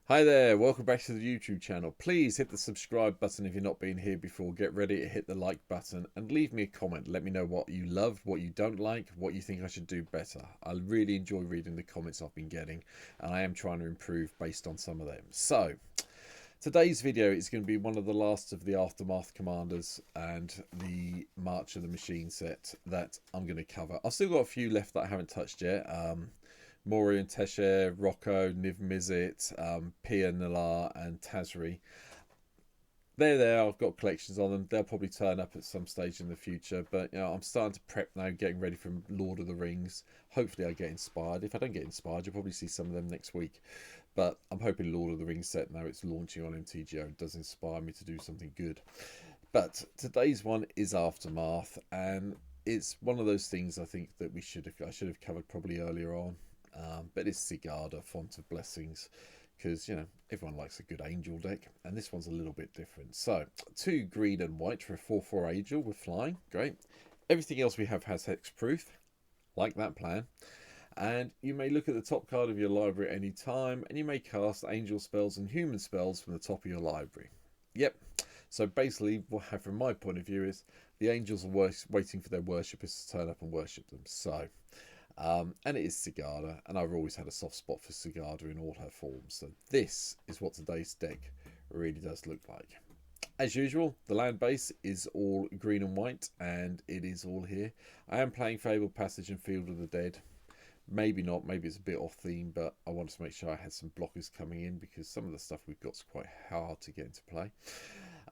Hi there, welcome back to the YouTube channel. Please hit the subscribe button if you've not been here before. Get ready to hit the like button and leave me a comment. Let me know what you love, what you don't like, what you think I should do better. I really enjoy reading the comments I've been getting, and I am trying to improve based on some of them. So, today's video is going to be one of the last of the Aftermath Commanders and the March of the Machine set that I'm going to cover. I've still got a few left that I haven't touched yet. Mori and Tesher, Rocco, Niv Mizzet, Pia Nalar and Tazri. They're there, I've got collections on them. They'll probably turn up at some stage in the future. But you know, I'm starting to prep now, getting ready for Lord of the Rings. Hopefully I get inspired. If I don't get inspired, you'll probably see some of them next week. But I'm hoping Lord of the Rings set, now it's launching on MTGO, does inspire me to do something good. But today's one is Aftermath, and it's one of those things I think that I should have covered probably earlier on. But it's Sigarda, Font of Blessings, because, you know, everyone likes a good angel deck, and this one's a little bit different. So, 2 green and white for a 4/4 angel with flying, great. Everything else we have has hexproof, like that plan. And you may look at the top card of your library at any time, and you may cast angel spells and human spells from the top of your library. Yep. So basically, what I have from my point of view is the angels are waiting for their worshippers to turn up and worship them. So, and it is Sigarda, and I've always had a soft spot for Sigarda in all her forms. So this is what today's deck really does look like. As usual, the land base is all green and white, and it is all here. I am playing Fabled Passage and Field of the Dead. Maybe not, maybe it's a bit off theme, but I wanted to make sure I had some blockers coming in because some of the stuff we've got is quite hard to get into play.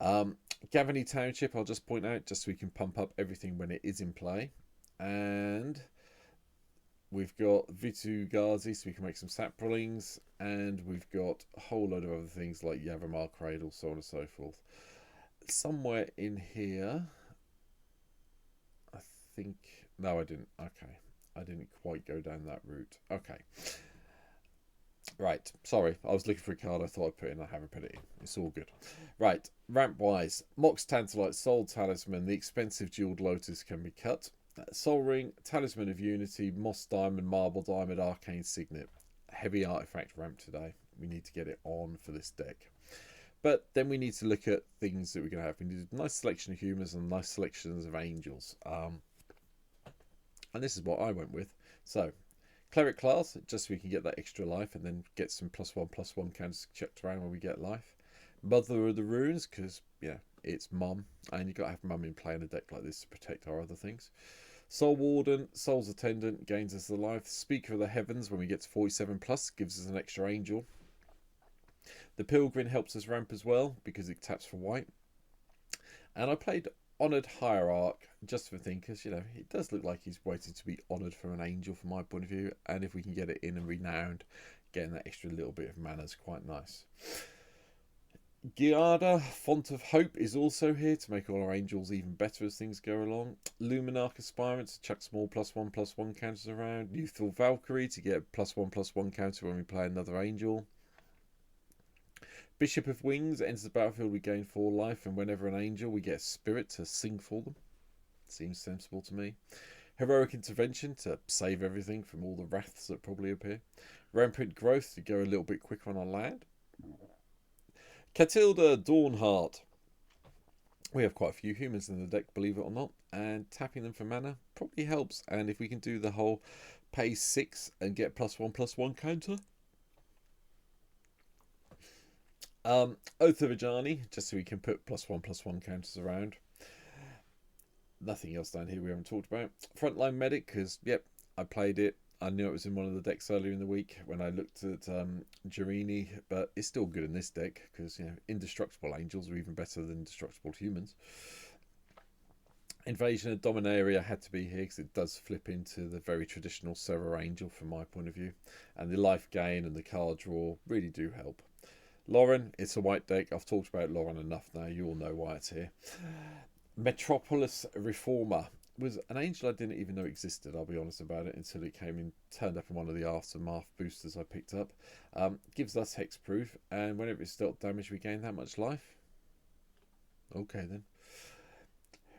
Gavany Township, I'll just point out, just so we can pump up everything when it is in play. And we've got Vitu Ghazi, so we can make some saplings, and we've got a whole load of other things like Yavimar Cradle, so on and so forth. Somewhere in here, I think... No, I didn't. Okay. I didn't quite go down that route. Okay. Right. Sorry. I was looking for a card I thought I'd put in. I haven't put it in. It's all good. Right. Ramp-wise. Mox Tantalite, Soul Talisman. The expensive Jeweled Lotus can be cut. Soul Ring, Talisman of Unity, Moss Diamond, Marble Diamond, Arcane Signet. Heavy artifact ramp today. We need to get it on for this deck. But then we need to look at things that we're going to have. We need a nice selection of humans and nice selections of angels. And this is what I went with. So, Cleric class, just so we can get that extra life and then get some +1/+1 counters checked around when we get life. Mother of the Runes, because, yeah, it's Mum. And you've got to have Mum in play in a deck like this to protect our other things. Soul Warden, Soul's Attendant, gains us the life. Speaker of the Heavens, when we get to 47+, gives us an extra angel. The Pilgrim helps us ramp as well, because it taps for white. And I played Honoured Hierarch, just for thinkers, you know, it does look like he's waiting to be honoured from an angel from my point of view. And if we can get it in and renowned, getting that extra little bit of mana is quite nice. Giada, Font of Hope, is also here to make all our angels even better as things go along. Luminarch Aspirant to chuck small +1/+1 counters around. Youthful Valkyrie to get +1/+1 counter when we play another angel. Bishop of Wings enters the battlefield, we gain 4 life, and whenever an angel, we get a spirit to sing for them. Seems sensible to me. Heroic Intervention to save everything from all the wraths that probably appear. Rampant Growth to go a little bit quicker on our land. Catilda Dawnheart. We have quite a few humans in the deck, believe it or not, and tapping them for mana probably helps. And if we can do the whole pay 6 and get +1/+1 counter. Oath of Ajani, just so we can put +1/+1 counters around. Nothing else down here we haven't talked about. Frontline Medic, because, yep, I played it. I knew it was in one of the decks earlier in the week when I looked at Jarini, but it's still good in this deck because, you know, indestructible angels are even better than indestructible humans. Invasion of Dominaria had to be here because it does flip into the very traditional Serra Angel from my point of view. And the life gain and the card draw really do help. Lauren, it's a white deck. I've talked about Lauren enough now. You all know why it's here. Metropolis Reformer was an angel I didn't even know existed, I'll be honest about it, until it turned up in one of the Aftermath boosters I picked up. Gives us hexproof, and whenever it's dealt damage, we gain that much life. Okay then.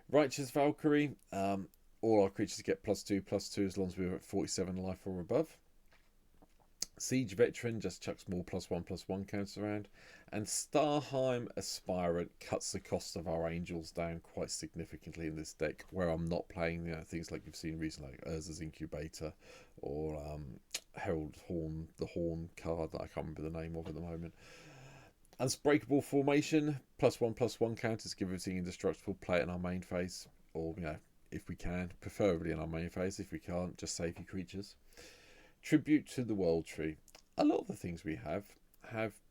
Righteous Valkyrie. All our creatures get +2/+2 as long as we're at 47 life or above. Siege Veteran just chucks more +1/+1 counts around. And Starheim Aspirant cuts the cost of our Angels down quite significantly in this deck, where I'm not playing things like you've seen recently, like Urza's Incubator, or Herald Horn, the Horn card that I can't remember the name of at the moment. Unsbreakable Formation, +1/+1 counters, give everything indestructible, play it in our main phase, or if we can, preferably in our main phase. If we can't, just save your creatures. Tribute to the World Tree. A lot of the things we have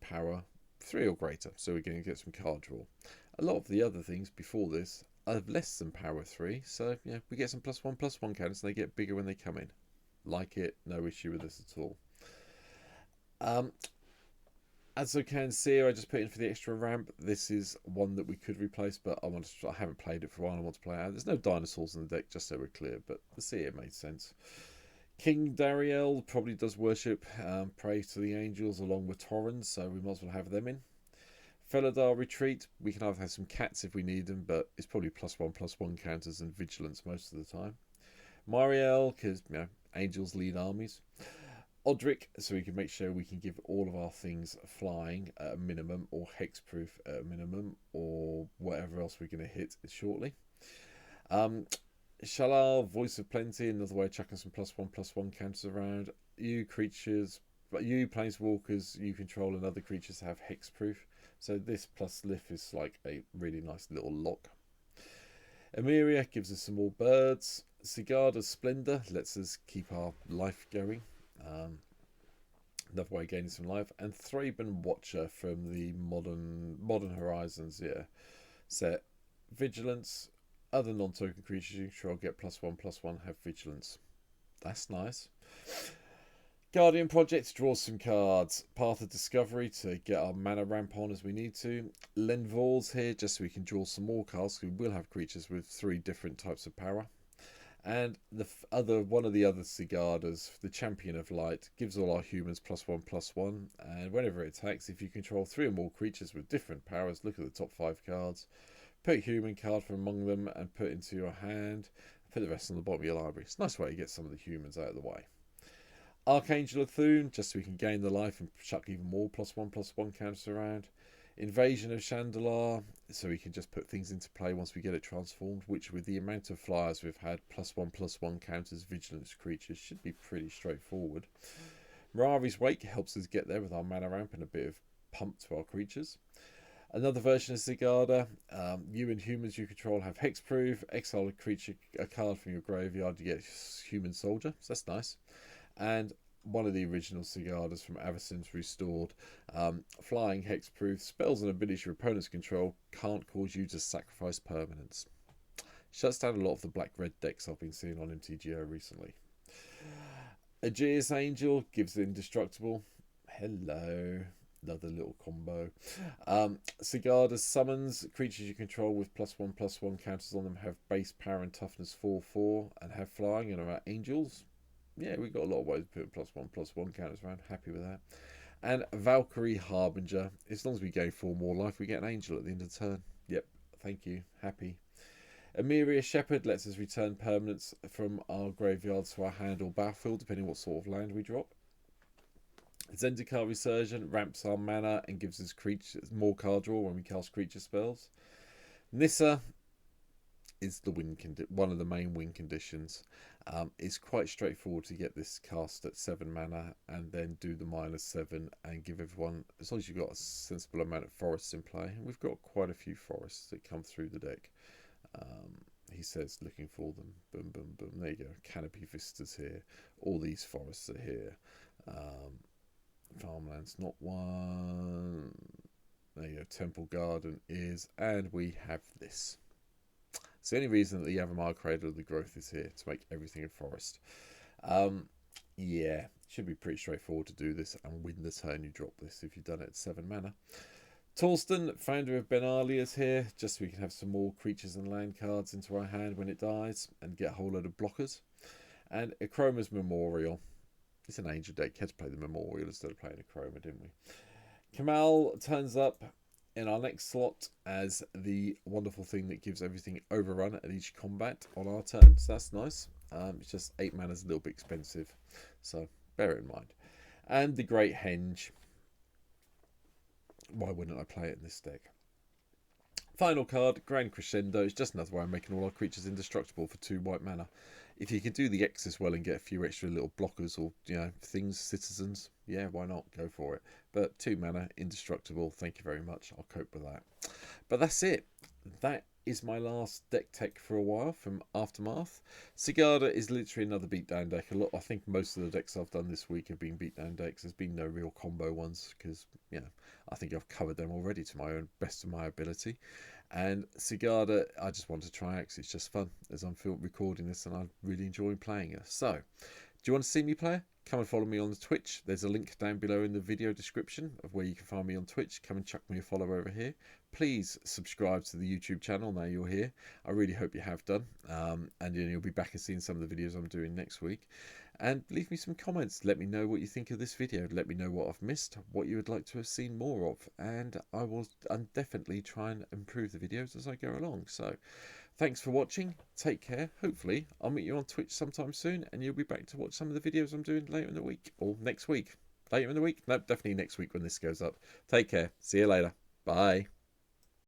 power 3 or greater, so we're going to get some card draw. A lot of the other things before this have less than power 3, so we get some +1/+1 counters, and they get bigger when they come in. Like it, no issue with this at all. As I can see, I just put in for the extra ramp. This is one that we could replace, but I haven't played it for a while. I want to play it out. There's no dinosaurs in the deck, just so we're clear, but the see it made sense. King Dariel probably does worship, pray to the angels along with Torrens, so we might as well have them in. Felidar Retreat, we can either have some cats if we need them, but it's probably +1/+1 counters and vigilance most of the time. Mariel, because angels lead armies. Odric, so we can make sure we can give all of our things flying at a minimum, or hexproof at a minimum, or whatever else we're going to hit shortly. Shalal, Voice of Plenty, another way of chucking some +1/+1 counters around. You creatures, but you planeswalkers, you control, and other creatures have hexproof. So this plus Lif is like a really nice little lock. Emeria gives us some more birds. Sigarda's Splendor lets us keep our life going. Another way of gaining some life. And Thraben Watcher from the Modern Horizons set. Vigilance. Other non-token creatures you control get +1/+1, have vigilance. That's nice. Guardian Project draws some cards. Path of Discovery to get our mana ramp on as we need to. Lenvor's here just so we can draw some more cards. We will have creatures with 3 different types of power. And one of the other Sigardas, the Champion of Light, gives all our humans +1/+1. And whenever it attacks, if you control 3 or more creatures with different powers, look at the top 5 cards. Pick a human card from among them and put it into your hand. Put the rest on the bottom of your library. It's a nice way to get some of the humans out of the way. Archangel of Thune, just so we can gain the life and chuck even more +1/+1 counters around. Invasion of Chandalar, so we can just put things into play once we get it transformed, which with the amount of flyers we've had, +1/+1 counters vigilance creatures, should be pretty straightforward. Mirari's Wake helps us get there with our mana ramp and a bit of pump to our creatures. Another version of Sigarda, you and humans you control have hexproof. Exile a card from your graveyard, you get human soldier, so that's nice. And one of the original Sigardas from Avacyn's Restored, flying hexproof, spells and abilities your opponents control can't cause you to sacrifice permanents. Shuts down a lot of the black-red decks I've been seeing on MTGO recently. Aegeus Angel gives indestructible. Hello. Another little combo. Sigarda's Summons, creatures you control with +1/+1 counters on them have base power and toughness 4/4 and have flying and are angels. Yeah, we've got a lot of ways of putting +1/+1 counters around. Happy with that. And Valkyrie Harbinger. As long as we gain 4 more life, we get an angel at the end of the turn. Yep, thank you. Happy. Emeria Shepherd lets us return permanents from our graveyards to our hand or battlefield, depending what sort of land we drop. Zendikar Resurgent ramps our mana and gives us more card draw when we cast creature spells. Nissa is the one of the main win conditions. It's quite straightforward to get this cast at 7 mana and then do the -7 and give everyone, as long as you've got a sensible amount of forests in play. And we've got quite a few forests that come through the deck. He says looking for them. Boom, boom, boom. There you go. Canopy Vistas here. All these forests are here. Farmland's not one. There you go. Temple Garden is, and we have this. It's the only reason that the Yavimar Cradle of the Growth is here, to make everything a forest. Yeah, should be pretty straightforward to do this and win the turn you drop this if you've done it at 7 mana. Torsten, founder of Benali, is here, just so we can have some more creatures and land cards into our hand when it dies and get a whole load of blockers. And Akroma's Memorial. It's an angel deck. Had to play the Memorial instead of playing Akroma, didn't we? Kamal turns up in our next slot as the wonderful thing that gives everything overrun at each combat on our turn. So that's nice. It's just 8 mana is a little bit expensive, so bear it in mind. And the Great Henge. Why wouldn't I play it in this deck? Final card, Grand Crescendo. It's just another way of making all our creatures indestructible for 2 white mana. If you could do the X as well and get a few extra little blockers or, you know, things, citizens, yeah, why not? Go for it. But 2 mana, indestructible, thank you very much. I'll cope with that. But that's it. That is my last deck tech for a while from Aftermath. Sigarda is literally another beatdown deck. I think most of the decks I've done this week have been beatdown decks. There's been no real combo ones because, you know, I think I've covered them already to my own best of my ability. And Sigarda, I just want to try it because it's just fun as I'm recording this and I really enjoy playing it. So, do you want to see me play? Come and follow me on Twitch. There's a link down below in the video description of where you can find me on Twitch. Come and chuck me a follow over here. Please subscribe to the YouTube channel now you're here. I really hope you have done. And you'll be back and seeing some of the videos I'm doing next week. And leave me some comments. Let me know what you think of this video. Let me know what I've missed, what you would like to have seen more of. And I will definitely try and improve the videos as I go along. So, thanks for watching. Take care. Hopefully, I'll meet you on Twitch sometime soon. And you'll be back to watch some of the videos I'm doing later in the week. Or next week. Later in the week? No, definitely next week when this goes up. Take care. See you later. Bye.